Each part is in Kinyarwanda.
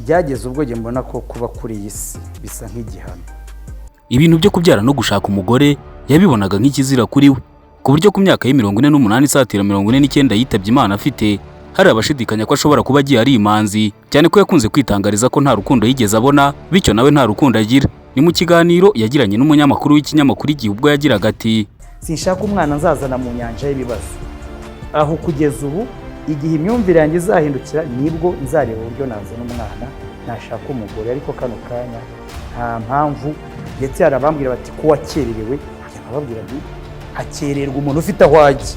byageze ubwo nge mbona ko kuba kuri iyi si bisa nk'igihano. Ibintu byo kubyara no gushaka umugore yabibonaga nk'ikizira kuri we, ku buryo ku myaka y'48 isatira 49 yitabye Imana afite, hari abashidikanya ko ashobora kuba agiye ari imanzi, cyane ko yakunze kwitangariza ko nta rukundo yigeze abona, bityo nawe nta rukundo agira. Ni mu kiganiro yagiranye n'umunyamakuru w'ikinyamakuru Igihe ubwo yagiraga ati, sinshaka umwana nzazana mu nyanja y'ibibazo, aho kugeza ubu igihe imyumvire yanjye izahindukira nibwo nzareba uburyo nazana umwana, nashaka umugore. Ariko kano kanya nta mpamvu, ndetse hari abambwira bati ko wakererewe, nkababwira nti hakererwa umuntu ufite aho ajya.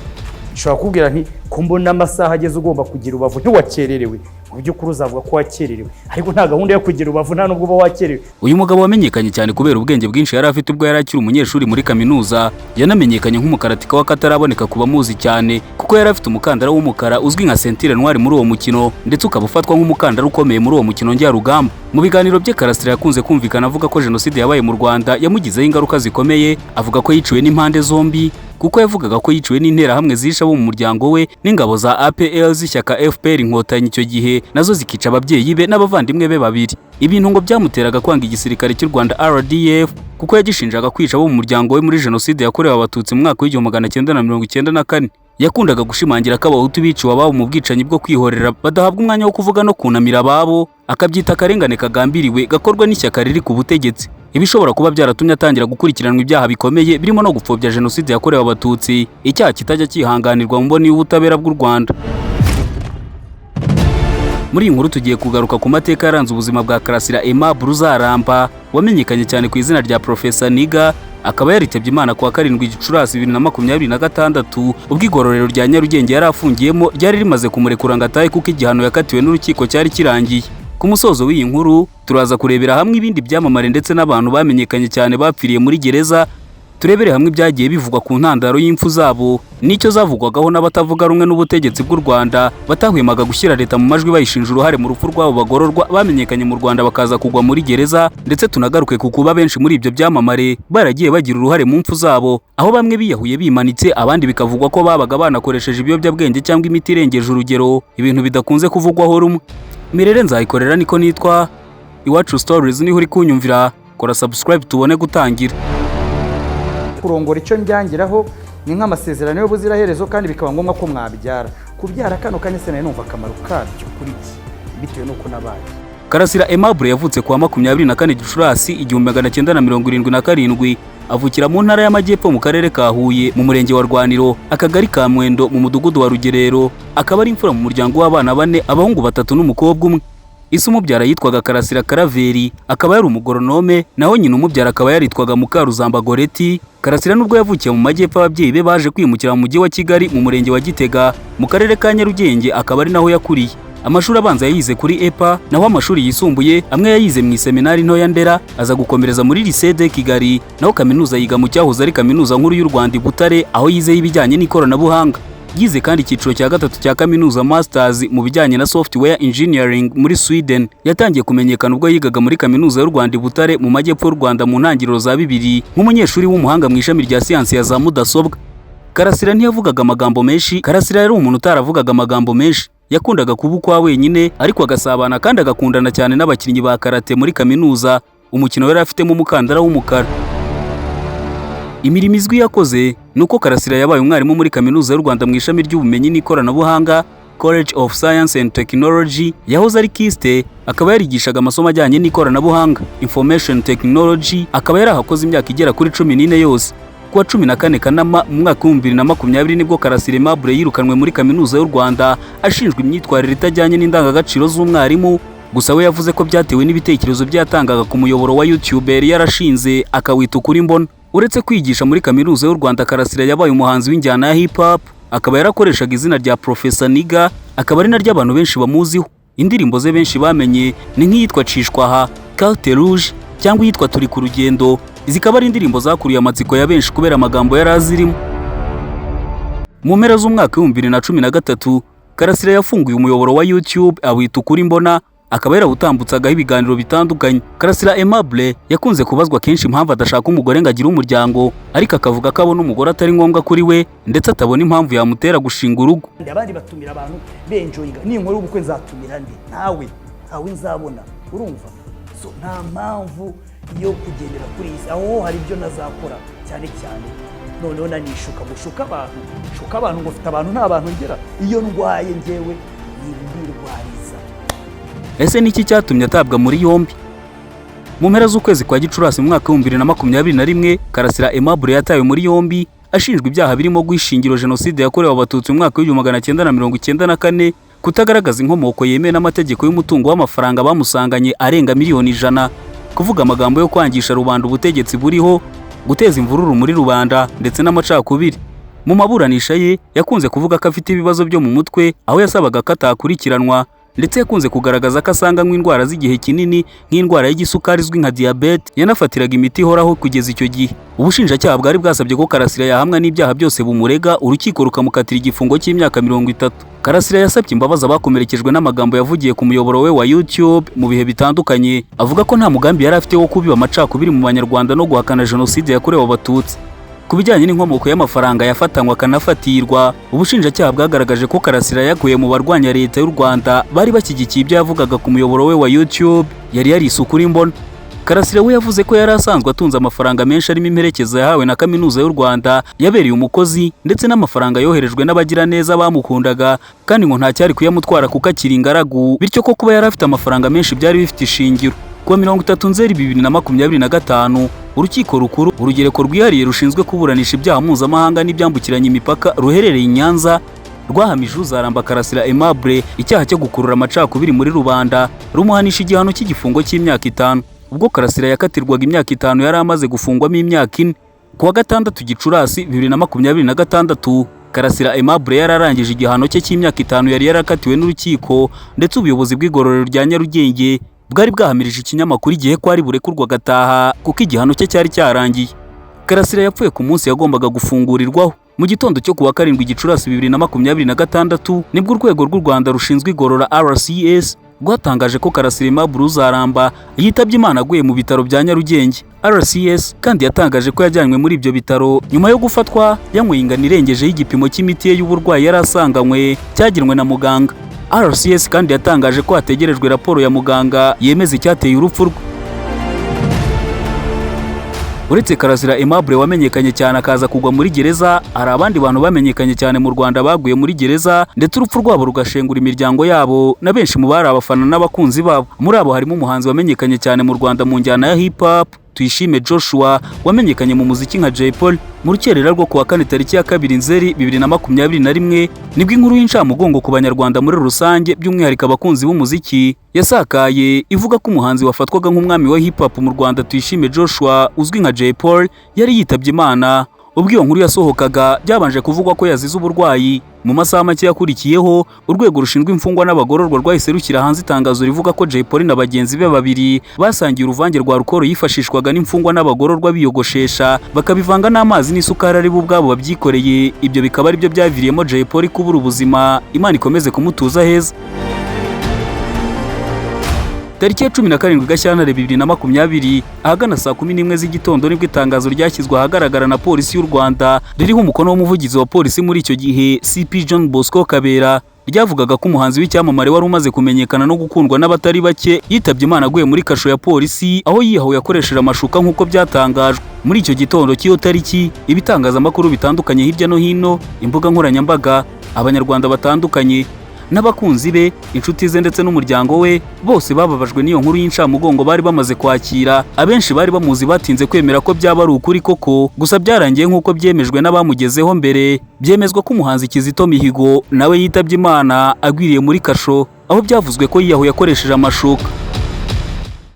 Nshobora kubwira nti ko mbona amasaha ageze ugomba kugira ubavu ntiwakererewe, mu by'ukuri uzavuga ko wakererewe, ariko nta gahunda yo kugira ubavu nta nubwo uba wakererewe. Uyu mugabo wamenyekanye cyane kubera ubwenge bwinshi yari afite ubwo yari akiri umunyeshuri muri kaminuza, yanamenyekanye nk'umukaratika w'akataraboneka kuba muzi cyane, kuko yari afite umukandara w'umukara uzwi nka ceinture noire muri uwo mukino, ndetse ukaba ufatwa nk'umukandara ukomeye muri uwo mukino njyarugamba. Mu biganiro bye Karasira yakunze kumvikana avuga ko jenoside yabaye mu Rwanda yamugizeho ingaruka zikomeye, avuga ko yiciwe n'impande zombi, kuko yavugaga ko yiciwe n'interahamwe zisha bo mu muryango we n'ingabo za APR z'ishyaka FPR Inkotanyi icyo gihe, nazo zikica ababyeyi be n'abavandimwe be babiri. Ibintu ngo byamuteraga kwanga igisirikare cy'u Rwanda RDF, kuko yagishinjaga kwica bo mu muryango we muri jenoside yakorewe abatutsi mu mwaka w'1994. Yakundaga gushimangira ko abahutu biciwe ababo mu bwicanyi bwo kwihorera badahabwa umwanya wo kuvuga no kunamira ababo, akabyita akarengane kagambiriwe gakorwa n'ishyaka riri ku butegetsi. Ibishobora kuba byaratumye atangira gukurikiranwa ibyaha bikomeye birimo no gupfobya jenoside yakorewe abatutsi, icyaha kitajya kihanganirwa mu mboni y'ubutabera bw'u Rwanda. Muri iyi nkuru tugiye kugaruka ku mateka yaranze ubuzima bwa Karasira Aimable Uzaramba, wamenyekanye cyane ku izina rya Professor Niga, akaba yaritabye Imana kuwa 7 Gicurasi 2026 ubwo igororero rya Nyarugenge yari afungiyemo ryari rimaze kumurekura ngo atahe kuko igihano yakatiwe n'urukiko cyari kirangiye. Ku musozo w'iyi nkuru turaza kurebera hamwe ibindi byamamare ndetse n'abantu bamenyekanye cyane bapfiriye muri gereza, turebere hamwe ibyagiye bivugwa ku ntandaro y'impfu zabo n'icyo zavugwagaho n'abatavuga rumwe n'ubutegetsi bw'u Rwanda batahwemaga gushyira leta mu majwi bayishinja uruhare mu rupfu rw'abo bagororwa bamenyekanye mu Rwanda bakaza kugwa muri gereza, ndetse tunagaruke ku kuba benshi muri ibyo byamamare baragiye bagira uruhare mu mpfu zabo, aho bamwe biyahuye bimanitse, abandi bikavugwa ko babaga banakoresheje ibiyobyabwenge cyangwa imiti irengeje urugero, ibintu bidakunze kuvugwaho rumwe. Mirere Nzayikorera niko nitwa, Iwacu Stories niho uri kunyumvira, kora subscribe tubone gutangira. Kurongora icyo njyangiraho ni nk'amasezerano y'ubuziraherezo, kandi bikaba ngombwa ko mwabyara. Kubyara kano kanya se numva akamaro kabyo kuri iki, bitewe n'uko nabaye. Karasira Aimable yavutse kuwa 24 Gicurasi 1977, avukira mu ntara y'Amajyepfo mu karere ka Huye mu murenge wa Rwaniro, akagari ka Mwendo mu mudugudu wa Rugerero, akaba ari imfura mu muryango w'abana 4, abahungu 3 n'umukobwa umwe. Ise umubyara yitwaga Karasira Karaveri, akaba yari umugoronome, naho nyina umubyara akaba yaritwaga Mukaruzamba Goreti. Karasira nubwo yavukiye mu Majyepfo, ababyeyi be baje kwimukira mu mujyi wa Kigali mu murenge wa Gitega mu karere ka Nyarugenge, akaba ari naho yakuriye. Amashuri abanza yayize kuri EPA, naho amashuri yisumbuye amwe yayize mu iseminari ntoya Ndera, aza gukomereza muri Lycée de Kigali, naho kaminuza yiga mu cyahoze ari kaminuza nkuru y'u Rwanda i Butare, aho yize ibijyanye n'ikoranabuhanga. Yize kandi icyiciro cya 3 cya kaminuza Masters mu bijyanye na Software Engineering muri Sweden. Yatangiye kumenyekana ubwo yigaga muri kaminuza y'u Rwanda i Butare mu Majyepfo y'u Rwanda mu ntangiriro za 2000 nk'umunyeshuri w'umuhanga mu ishami rya siyansi ya za mudasobwa. Karasira ntiyavugaga amagambo menshi. Karasira yari umuntu utaravugaga amagambo menshi, yakundaga kuba ukwa wenyine, ariko agasabana kandi agakundana cyane n'abakinnyi ba karate muri kaminuza, umukino yari afitemo umukandara w'umukara. Imirimo izwi yakoze nuko Karasira yabaye umwarimu muri kaminuza y'u Rwanda mu ishami ry'ubumenyi n'ikoranabuhanga College of Science and Technology, yahoze ari KIST, akaba yarigishaga amasomo ajyanye n'ikoranabuhanga Information Technology, akaba yarahakoze imyaka igera kuri 14 yose. Kuwa 14 Kanama mu mwaka wa 2020 nibwo Karasira Aimable yirukanwe muri kaminuza y'u Rwanda ashinjwa imyitwarire itajyanye n'indangagaciro z'umwarimu. Gusa we yavuze ko byatewe n'ibitekerezo byatangaga ku muyoboro wa YouTube yari yarashinze akawita Ukuri Mbona. Uretse kwigisha muri kaminuza y'u Rwanda, Karasira yabaye umuhanzi w'injyana ya hip hop, akaba yarakoreshaga izina rya Professor Niga, akaba ari naryo abantu benshi bamuziho. Indirimbo ze benshi bamenye ni nk'iyitwa Cishwaha, Carte Rouge cyangwa iyitwa Turi ku Rugendo. Zikaba ari indirimbo zakuriye amatsiko ya benshi kubera amagambo yari azirimo. Mu mpera z'umwaka wa 2013 Karasira yafunguye umuyoboro wa YouTube awita Ukuri Mbona, akaba yarawutambutsagaho ibiganiro bitandukanye. Karasira Aimable yakunze kubazwa kenshi impamvu adashaka umugore ngo agire umuryango, ariko akavuga ko abona umugore atari ngombwa kuri we, ndetse atabona impamvu yamutera gushinga urugo. Abandi batumira abantu benjoyinga, ni inkuru ubukwe nzatumira ndi nawe nzabona urumva. So nta mpamvu yo kugendera kuri iyi aho hari ibyo nazakora cyane cyane noneho nanishuka gushuka abantu ngo mfite abantu nta bantu ngera, iyo ndwaye njyewe ndirwariza. Ese niki cyatumye atabwa muri yombi? Mu mpera z'ukwezi kwa Gicurasi mu mwaka wa 2021 Karasira Aimable yatawe muri yombi ashinjwa ibyaha birimo guhishingiro jenoside yakorewe abatutsi mu mwaka wa 1994, kutagaragaza inkomoko yemewe n'amategeko y'umutungo w'amafaranga bamusanganye arenga miliyoni 100, kuvuga amagambo yo kwangisha rubanda ubutegetsi buriho, guteza imvururu muri rubanda ndetse n'amacakubiri. Mu maburanisha ye yakunze kuvuga ko afite ibibazo byo mu mutwe, aho yasabaga ko atakurikiranwa, ndetse yakunze kugaragaza ko asanganywe indwara z'igihe kinini nk'indwara y'igisukari izwi nka diabete, yanafatiraga imiti ihoraho kugeza icyo gihe. Ubushinjacyaha bwari bwasabye ko Karasira yahamwa n'ibyaha byose bumurega, urukiko rukamukatira igifungo cy'imyaka 30. Karasira yasabye imbabazi abakomerekejwe n'amagambo yavugiye ku muyoboro we wa YouTube mu bihe bitandukanye, avuga ko nta mugambi yari afite wo kubiba amacakubiri mu Banyarwanda no guhakana jenoside yakorewe abatutsi. Ku bijyanye n'inkomoko y'amafaranga yafatanywe akanafatirwa, ubushinjacyaha bwagaragaje ko Karasira yaguye mu barwanya leta y'u Rwanda bari bashyigikiye ibyo yavugaga ku muyoboro we wa YouTube yari yarisukura imbona. Karasira we yavuze ko yari asanzwe atunze amafaranga menshi arimo imperekeza yahawe na Kaminuza y'u Rwanda, yabereye umukozi ndetse n'amafaranga yoherejwe n'abagira neza bamukundaga, kandi ngo nta cyari kuyamutwara kuko akiri ingaragu, bityo ko kuba yari afite amafaranga menshi byari bifite ishingiro. Kuwa 30 Nzeri 2025 urukiko rukuru urugereko rwihariye rushinzwe kuburanisha ibyaha mpuzamahanga n'ibyambukiranya imipaka ruherereye i Nyanza rwahamije uzaramba Karasira Aimable icyaha cyo gukurura amacakubiri muri rubanda, rumuhanisha igihano cy'igifungo cy'imyaka 5. Ubwo Karasira yakatirwaga imyaka 5 yari amaze gufungwamo imyaka 4. Kuwa 6 Gicurasi 2026 Karasira Aimable yararangije igihano cye cy'imyaka 5 yari yarakatiwe n'urukiko, ndetse ubuyobozi bw'igororero rya Nyarugenge bwari bwahamirije ikinyamakuru Igihe ko ari burekurwa agataha kuko igihano cye cyari cyarangiye. Karasira yapfuye ku munsi yagombaga gufungurirwaho. Mu gitondo cyo kuwa 7 Gicurasi 2026 nibwo urwego rw'u Rwanda rushinzwe igorora RCS rwatangaje ko Karasira Aimable uzaramba yitabye Imana aguye mu bitaro bya Nyarugenge. RCS kandi yatangaje ko yajyanywe muri ibyo bitaro nyuma yo gufatwa yanyweye ingano irengejeho igipimo cy'imiti ye y'uburwayi yari asanganywe cyagenwe na muganga. RCS kandi yatangaje ko hategerejwe raporo ya muganga yemeza icyateye urupfu rwe. Uretse Karasira Aimable wamenyekanye cyane akaza kugwa muri gereza, hari abandi bantu bamenyekanye cyane mu Rwanda baguye muri gereza, ndetse urupfu rwabo rugashengura imiryango yabo na benshi mu bari abafana n'abakunzi babo. Muri abo harimo umuhanzi wamenyekanye cyane mu Rwanda mu njyana ya hip hop Tuyishime Joshua wamenyekanye mu muziki nka Jay Polly. Mu rukerera rwo kuwa 4 tariki ya 2 Nzeri 2021 nibwo inkuru y'incamugongo ku Banyarwanda muri rusange by'umwihariko abakunzi b'umuziki yasakaye ivuga ko umuhanzi wafatwaga nk'umwami wa hip hop mu Rwanda Tuyishime Joshua uzwi nka Jay Polly yari yitabye Imana. Ubwo iyo nkuru yasohokaga byabanje kuvugwa ko yazize uburwayi. Mu masaha make yakurikiyeho urwego rushinzwe imfungwa n'abagororwa rwahise rukira hanze itangazo rivuga ko Jay Polly na bagenzi be babiri basangiye uruvange rwa rukoro yifashishwaga n'imfungwa n'abagororwa biyogoshesha bakabivanga n'amazi n'isukari ari bo ubwabo babyikoreye. Ibyo bikaba ari byo byaviriyemo Jay Polly kubura ubuzima. Imana ikomeze kumutuza heza. Tariki ya 17 Gashyantare 2020 ahagana saa 11 z'igitondo nibwo itangazo ryashyizwe ahagaragara na polisi y'u Rwanda ririho umukono w'umuvugizi wa polisi muri icyo gihe CP John Bosco Kabera, ryavugaga ko umuhanzi w'icyamamare wari umaze kumenyekana no gukundwa n'abatari bake yitabye Imana aguye muri kasho ya polisi aho yihawe yakoresheje amashuka nk'uko byatangajwe. Muri icyo gitondo cy'iyo tariki ibitangazamakuru bitandukanye hirya no hino, imbuga nkoranyambaga, Abanyarwanda batandukanye n'abakunzi be, inshuti ze ndetse n'umuryango we bose bababajwe n'iyo nkuru y'incamugongo bari bamaze kwakira. Abenshi bari bamuzi batinze kwemera ko byaba ari ukuri koko, gusa byarangiye nk'uko byemejwe n'abamugezeho mbere. Byemezwa ko umuhanzi Kizito Mihigo nawe yitabye Imana agwiriye muri kasho, aho byavuzwe ko yiyahuye yakoresheje amashuka.